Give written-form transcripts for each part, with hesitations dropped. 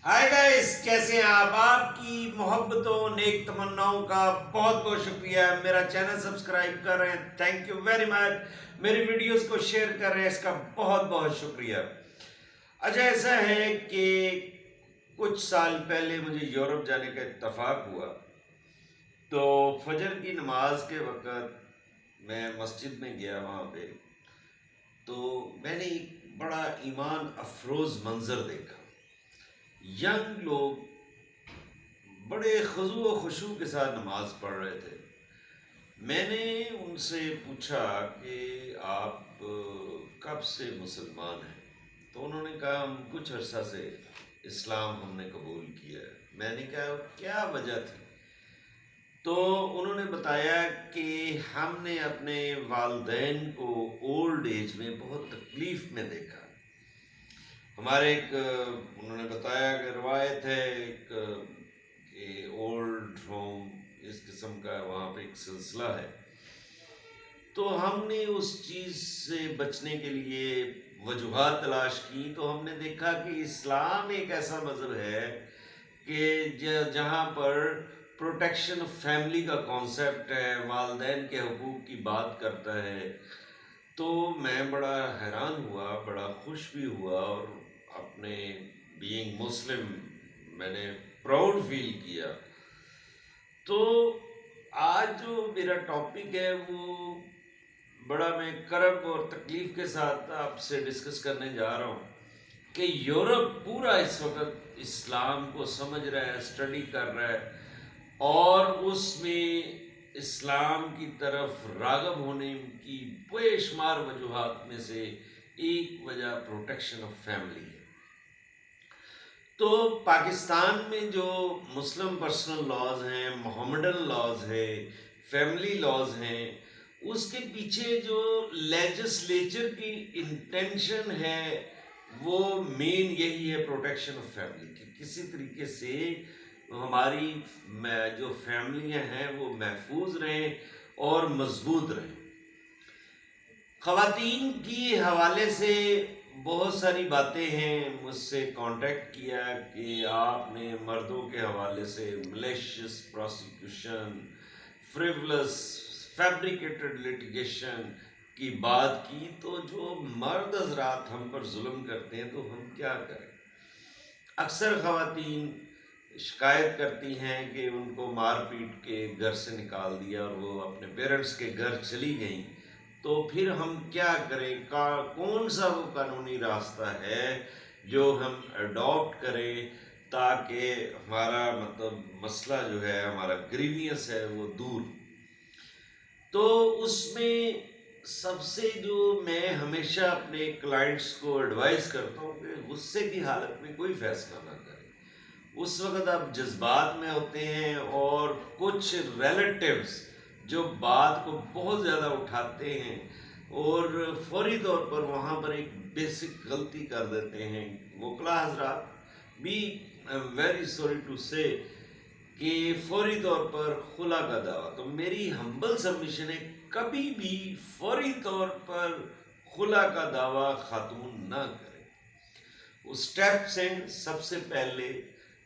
High guys, کیسے ہیں آپ کی محبتوں نیک تمناؤں کا بہت بہت شکریہ. میرا چینل سبسکرائب کر رہے ہیں، تھینک یو ویری مچ. میری ویڈیوز کو شیئر کر رہے ہیں، اس کا بہت بہت شکریہ. اچھا، ایسا ہے کہ کچھ سال پہلے مجھے یورپ جانے کا اتفاق ہوا. تو فجر کی نماز کے وقت میں مسجد میں گیا. وہاں پہ تو میں نے ایک بڑا ایمان افروز منظر دیکھا. ینگ لوگ بڑے خضوع و خشوع کے ساتھ نماز پڑھ رہے تھے. میں نے ان سے پوچھا کہ آپ کب سے مسلمان ہیں؟ تو انہوں نے کہا ہم کچھ عرصہ سے اسلام ہم نے قبول کیا ہے. میں نے کہا کیا وجہ تھی؟ تو انہوں نے بتایا کہ ہم نے اپنے والدین کو اولڈ ایج میں بہت تکلیف میں دیکھا. ہمارے ایک انہوں نے بتایا کہ روایت ہے ایک کہ اولڈ ہوم اس قسم کا وہاں پہ ایک سلسلہ ہے. تو ہم نے اس چیز سے بچنے کے لیے وجوہات تلاش کی. تو ہم نے دیکھا کہ اسلام ایک ایسا مذہب ہے کہ جہاں پر پروٹیکشن آف فیملی کا کانسیپٹ ہے، والدین کے حقوق کی بات کرتا ہے. تو میں بڑا حیران ہوا، بڑا خوش بھی ہوا، اور اپنے بینگ مسلم میں نے پراؤڈ فیل کیا. تو آج جو میرا ٹاپک ہے وہ بڑا میں کرب اور تکلیف کے ساتھ آپ سے ڈسکس کرنے جا رہا ہوں کہ یورپ پورا اس وقت اسلام کو سمجھ رہا ہے، اسٹڈی کر رہا ہے، اور اس میں اسلام کی طرف راغب ہونے کی بے شمار وجوہات میں سے ایک وجہ پروٹیکشن آف فیملی ہے. تو پاکستان میں جو مسلم پرسنل لاز ہیں، محمڈن لاز ہے، فیملی لاز ہیں، اس کے پیچھے جو لیجسلیچر کی انٹینشن ہے وہ مین یہی ہے پروٹیکشن آف فیملی کی. کسی طریقے سے ہماری جو فیملیاں ہیں وہ محفوظ رہیں اور مضبوط رہیں. خواتین کی حوالے سے بہت ساری باتیں ہیں. مجھ سے کانٹیکٹ کیا کہ آپ نے مردوں کے حوالے سے ملیشیس پروسیکیوشن، فریولس فیبریکیٹڈ لٹیگیشن کی بات کی. تو جو مرد حضرات ہم پر ظلم کرتے ہیں تو ہم کیا کریں؟ اکثر خواتین شکایت کرتی ہیں کہ ان کو مار پیٹ کے گھر سے نکال دیا اور وہ اپنے پیرنٹس کے گھر چلی گئیں. تو پھر ہم کیا کریں؟ کون سا وہ قانونی راستہ ہے جو ہم اڈاپٹ کریں تاکہ ہمارا مسئلہ جو ہے، ہمارا گریوینس ہے وہ دور. تو اس میں سب سے جو میں ہمیشہ اپنے کلائنٹس کو ایڈوائز کرتا ہوں کہ غصے کی حالت میں کوئی فیصلہ نہ کریں. اس وقت آپ جذبات میں ہوتے ہیں، اور کچھ ریلیٹیوز جو بات کو بہت زیادہ اٹھاتے ہیں اور فوری طور پر وہاں پر ایک بیسک غلطی کر دیتے ہیں. وکلا حضرات بھی ویری سوری ٹو سے کہ فوری طور پر خلا کا دعویٰ. تو میری ہمبل سبمیشن ہے کبھی بھی فوری طور پر خلا کا دعویٰ خاتون نہ کریں. اسٹیپس ہیں. سب سے پہلے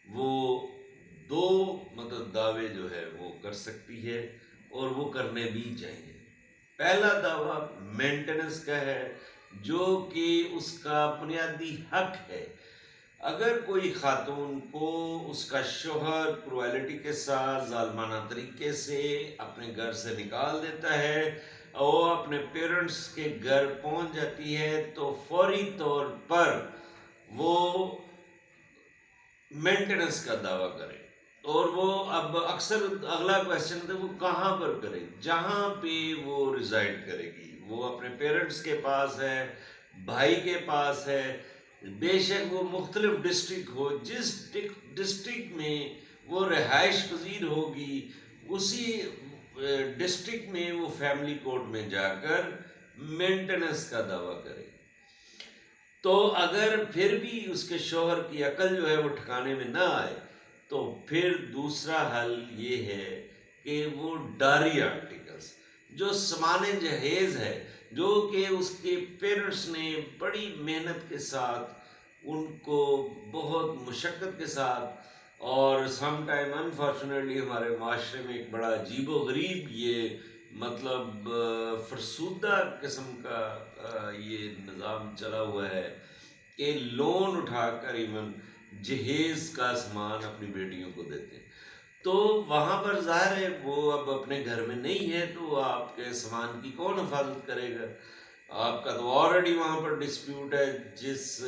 وہ دو دعوے جو ہے وہ کر سکتی ہے، اور وہ کرنے بھی چاہیے. پہلا دعویٰ مینٹیننس کا ہے، جو کہ اس کا بنیادی حق ہے. اگر کوئی خاتون کو اس کا شوہر کرویلٹی کے ساتھ ظالمانہ طریقے سے اپنے گھر سے نکال دیتا ہے اور اپنے پیرنٹس کے گھر پہنچ جاتی ہے، تو فوری طور پر وہ مینٹیننس کا دعویٰ کرے. اور وہ اب اکثر اگلا کویشچن تھا وہ کہاں پر کرے؟ جہاں پہ وہ ریزائڈ کرے گی. وہ اپنے پیرنٹس کے پاس ہے، بھائی کے پاس ہے، بے شک وہ مختلف ڈسٹرکٹ ہو، جس ڈسٹرکٹ میں وہ رہائش پذیر ہوگی اسی ڈسٹرکٹ میں وہ فیملی کورٹ میں جا کر مینٹیننس کا دعویٰ کرے. تو اگر پھر بھی اس کے شوہر کی عقل جو ہے وہ ٹھکانے میں نہ آئے تو پھر دوسرا حل یہ ہے کہ وہ ڈاری آرٹیکلز جو سامان جہیز ہے، جو کہ اس کے پیرنٹس نے بڑی محنت کے ساتھ ان کو بہت مشقت کے ساتھ، اور سم ٹائم انفارچونیٹلی ہمارے معاشرے میں ایک بڑا عجیب و غریب یہ مطلب فرسودہ قسم کا یہ نظام چلا ہوا ہے کہ لون اٹھا کر ایون جہیز کا سامان اپنی بیٹیوں کو دیتے ہیں۔ تو وہاں پر ظاہر ہے وہ اب اپنے گھر میں نہیں ہے، تو آپ کے سامان کی کون حفاظت کرے گا؟ آپ کا تو آلریڈی وہاں پر ڈسپیوٹ ہے، جس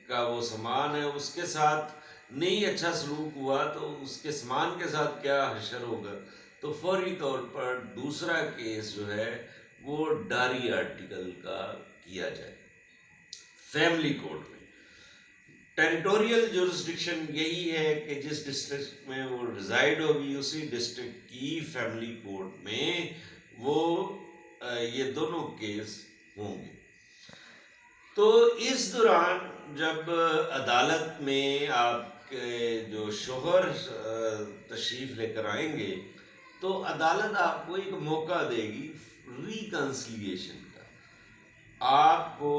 کا وہ سامان ہے اس کے ساتھ نہیں اچھا سلوک ہوا تو اس کے سامان کے ساتھ کیا حشر ہوگا؟ تو فوری طور پر دوسرا کیس جو ہے وہ ڈاری آرٹیکل کا کیا جائے فیملی کورٹ میں۔ ٹیریٹوریل جورسڈکشن یہی ہے کہ جس ڈسٹرکٹ میں وہ ریزائڈ ہوگی اسی ڈسٹرکٹ کی فیملی کورٹ میں وہ یہ دونوں کیس ہوں گے۔ تو اس دوران جب عدالت میں آپ کے جو شوہر تشریف لے کر آئیں گے تو عدالت آپ کو ایک موقع دے گی ریکنسیلیشن کا۔ آپ کو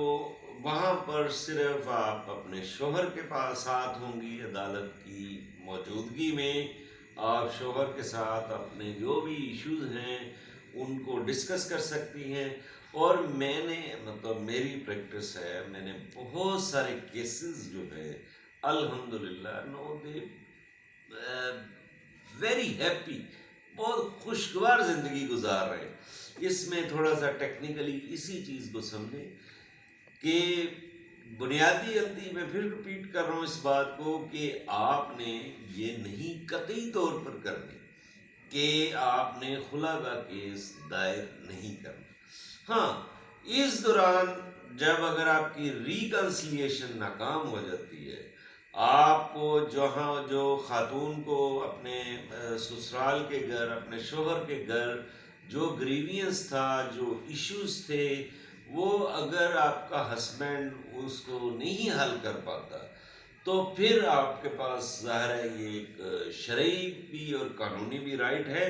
وہاں پر صرف آپ اپنے شوہر کے پاس ساتھ ہوں گی، عدالت کی موجودگی میں آپ شوہر کے ساتھ اپنے جو بھی ایشوز ہیں ان کو ڈسکس کر سکتی ہیں۔ اور میں نے مطلب میری پریکٹس ہے، میں نے بہت سارے کیسز جو ہے الحمدللہ نو دے ویری ہیپی، بہت خوشگوار زندگی گزار رہے ہیں۔ اس میں تھوڑا سا ٹیکنیکلی اسی چیز کو سمجھیں کہ بنیادی غلطی میں پھر رپیٹ کر رہا ہوں اس بات کو کہ آپ نے یہ نہیں قطعی طور پر کرنی کہ آپ نے خلا کا کیس دائر نہیں کرنا۔ ہاں، اس دوران جب اگر آپ کی ریکنسیلیشن ناکام ہو جاتی ہے، آپ کو جہاں جو خاتون کو اپنے سسرال کے گھر، اپنے شوہر کے گھر جو گریوینس تھا، جو ایشوز تھے، وہ اگر آپ کا ہسبینڈ اس کو نہیں حل کر پاتا تو پھر آپ کے پاس ظاہر ہے یہ ایک شرعی بھی اور قانونی بھی رائٹ ہے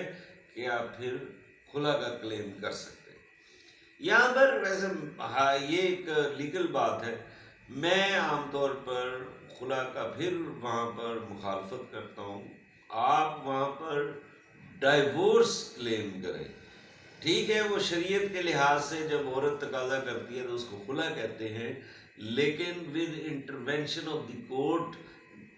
کہ آپ پھر خلا کا کلیم کر سکتے ہیں۔ یہاں پر ویسے یہ ایک لیگل بات ہے، میں عام طور پر خلا کا پھر وہاں پر مخالفت کرتا ہوں۔ آپ وہاں پر ڈائیورس کلیم کریں، ٹھیک ہے، وہ شریعت کے لحاظ سے جب عورت تقاضا کرتی ہے تو اس کو خلا کہتے ہیں، لیکن with intervention of the court,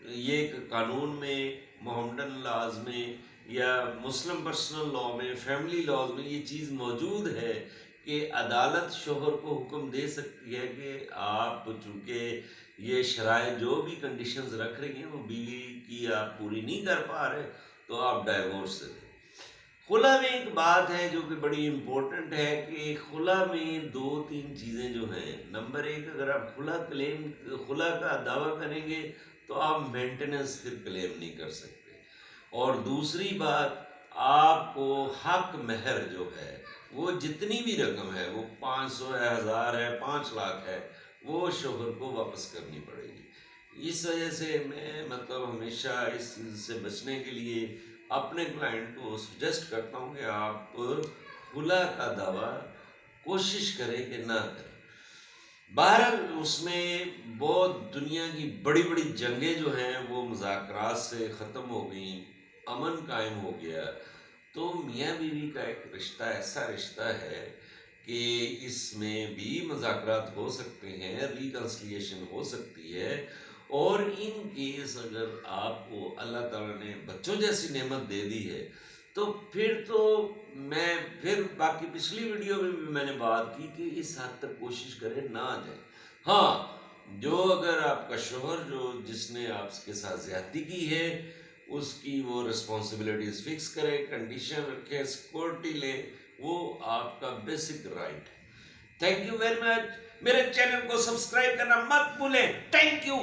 یہ ایک قانون میں، محمدن لاز میں یا مسلم پرسنل لاء میں، فیملی لاز میں یہ چیز موجود ہے کہ عدالت شوہر کو حکم دے سکتی ہے کہ آپ چونکہ یہ شرائط جو بھی کنڈیشنز رکھ رہی ہیں وہ بیوی کی آپ پوری نہیں کر پا رہے تو آپ ڈائیورس دے دیں۔ خلا میں ایک بات ہے جو کہ بڑی امپورٹنٹ ہے کہ خلا میں 2-3 چیزیں جو ہیں، نمبر 1، اگر آپ خلا کا دعویٰ کریں گے تو آپ مینٹیننس پھر کلیم نہیں کر سکتے، اور دوسری بات، آپ کو حق مہر جو ہے وہ جتنی بھی رقم ہے، وہ 500 ہے، 1000 ہے، 5 لاکھ ہے، وہ شوہر کو واپس کرنی پڑے گی۔ اس وجہ سے میں مطلب ہمیشہ اس چیز سے بچنے کے لیے اپنے کلائنٹ کو سجیسٹ کرتا ہوں کہ آپ خلا کا دعویٰ کوشش کریں کہ نہ کریں۔ بہرحال اس میں بہت دنیا کی بڑی بڑی جنگیں جو ہیں وہ مذاکرات سے ختم ہو گئیں، امن قائم ہو گیا۔ تو میاں بیوی کا ایک رشتہ ایسا رشتہ ہے کہ اس میں بھی مذاکرات ہو سکتے ہیں، ریکنسیلیشن ہو سکتی ہے، اور ان کیس اگر آپ کو اللہ تعالیٰ نے بچوں جیسی نعمت دے دی ہے تو پھر تو میں پھر باقی پچھلی ویڈیو میں بھی میں نے بات کی کہ اس حد تک کوشش کرے نہ آ جائے۔ ہاں، جو اگر آپ کا شوہر جو جس نے آپ کے ساتھ زیادتی کی ہے اس کی وہ رسپانسبلٹیز فکس کرے، کنڈیشن رکھے، سیکورٹی لے، وہ آپ کا بیسک رائٹ ہے۔ تھینک یو ویری مچ، میرے چینل کو سبسکرائب کرنا مت بھولیں۔ Thank you.